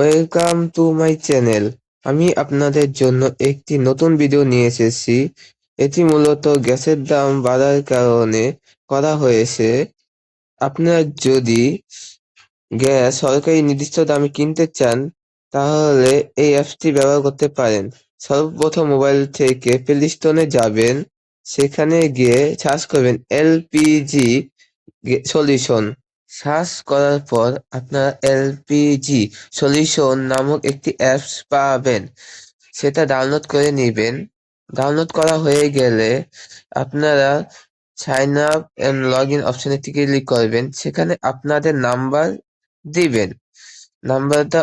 Welcome to my channel. আমি আপনাদের জন্য একটি নতুন ভিডিও নিয়ে এসেছি। এটি মূলত গ্যাসের দাম বাড়ার কারণে করা হয়েছে। আপনারা যদি গ্যাস সরকারি নির্দিষ্ট দামে কিনতে চান, তাহলে এই অ্যাপসটি ব্যবহার করতে পারেন। সর্বপ্রথম মোবাইল থেকে প্লে স্টোরে যাবেন, সেখানে গিয়ে সার্চ করবেন এলপিজি সলিউশন। সার্চ করার পর আপনারা এলপিজি সলিউশন নামক একটি অ্যাপস পাবেন, সেটা ডাউনলোড করে নেবেন। ডাউনলোড করা হয়ে গেলে আপনারা sign up and log in অপশনে ক্লিক করবেন। সেখানে আপনাদের নাম্বার দিবেন। নাম্বারটা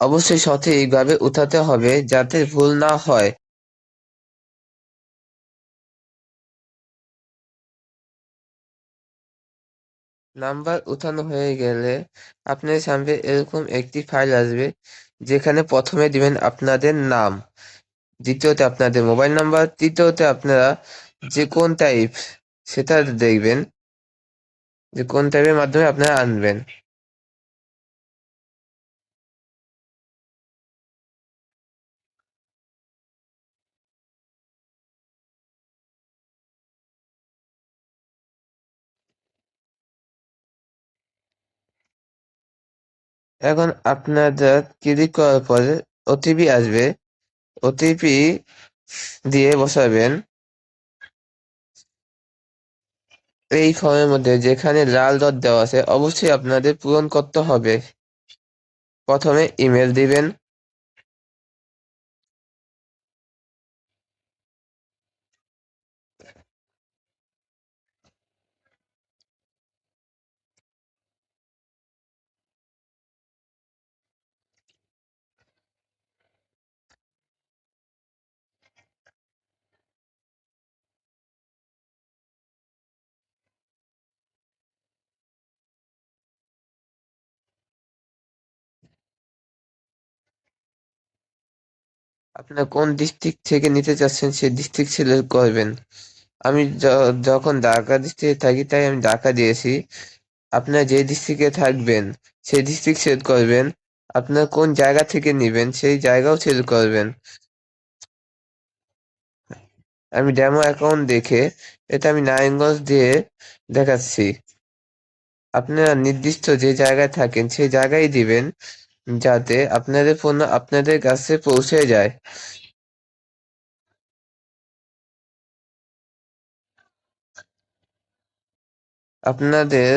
অবশ্যই সঠিকভাবে উঠাতে হবে যাতে ভুল না হয়। নাম্বার উঠানো হয়ে গেলে আপনার সামনে এরকম একটি ফাইল আসবে, যেখানে প্রথমে দিবেন আপনাদের নাম, দ্বিতীয়তে আপনাদের মোবাইল নাম্বার, তৃতীয়তে আপনারা যে কোন টাইপ সেটা দেখবেন, যে কোন টাইপের মাধ্যমে আপনারা আনবেন। এখন আপনারা ক্লিক করার পরে ওটিপি আসবে, ওটিপি দিয়ে বসাবেন। এই ফর্মের মধ্যে যেখানে লাল ডট দেওয়া আছে অবশ্যই আপনাদের পূরণ করতে হবে। প্রথমে ইমেল দিবেন, আপনারা কোন ডিস্ট্রিক্ট থেকে নিতে চাচ্ছেন সেই ডিস্ট্রিক্ট সিলেক্ট করবেন। আমি যখন ঢাকা ডিস্ট্রিক্টে থাকি তাই আমি ঢাকা দিয়েছি। আপনারা যে ডিস্ট্রিক্টে থাকবেন সেই ডিস্ট্রিক্ট সিলেক্ট করবেন। আপনারা কোন জায়গা থেকে নেবেন সেই জায়গাও সিলেক্ট করবেন। আমি ডেমো অ্যাকাউন্ট দেখে এটা আমি নারায়ণগঞ্জ দিয়ে দেখাচ্ছি। আপনারা নির্দিষ্ট যে জায়গায় থাকেন সেই জায়গায় দিবেন, যাতে আপনাদের পণ্য আপনাদের কাছে পৌঁছে যায়। আপনাদের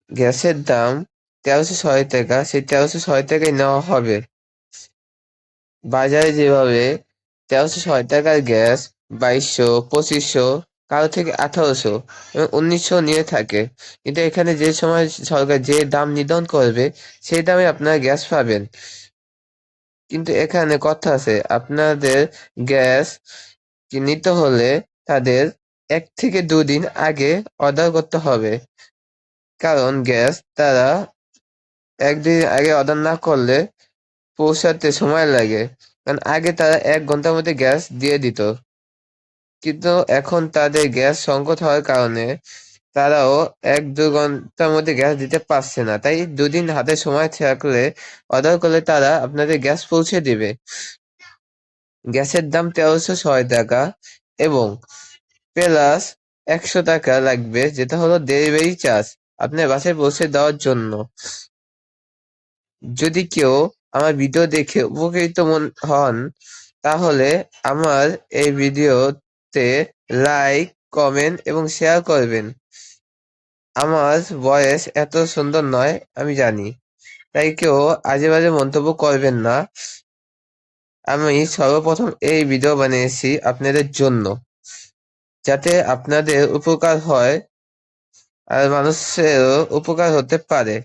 গ্যাসের দাম 1306 টাকা, সেই 1306 টাকায় নেওয়া হবে। বাজারে যেভাবে 1306 টাকার গ্যাস 2200, 2500, কারো থেকে 1800 এবং 1900 নিয়ে থাকে, কিন্তু এখানে যে সময় সরকার যে দাম নির্ধারণ করবে সেই দামে আপনারা গ্যাস পাবেন। কিন্তু এখানে কথা আছে, আপনাদের গ্যাস নিতে হলে তাদের 1 থেকে 2 দিন আগে অর্ডার করতে হবে, কারণ গ্যাস তারা 1-2 দিন আগে অর্ডার না করলে পৌঁছাতে সময় লাগে। কারণ আগে তারা 1 ঘন্টার মধ্যে গ্যাস দিয়ে দিত, কিন্তু এখন তাদের গ্যাস সংকট হওয়ার কারণে তারাও 1-2 ঘন্টার মধ্যে গ্যাস দিতে পারছে না। তাই 2 দিন হাতে সময় থাকলে অর্ডার করলে তারা আপনাদের গ্যাস পৌঁছে দিবে। গ্যাসের দাম 1306 টাকা এবং প্লাস 100 টাকা লাগবে, যেটা হলো ডেলিভারি চার্জ আপনার বাসায় পৌঁছে দেওয়ার জন্য। যদি কেউ আমার ভিডিও দেখে উপকৃত হন, তাহলে আমার এই ভিডিওতে লাইক, কমেন্ট এবং শেয়ার করবেন। আমার ভয়েস এত সুন্দর নয় আমি জানি, তাই কেউ আজে বাজে মন্তব্য করবেন না। আমি সর্বপ্রথম এই ভিডিও বানিয়েছি আপনাদের জন্য, যাতে আপনাদের উপকার হয় আর মানুষেরও উপকার হতে পারে।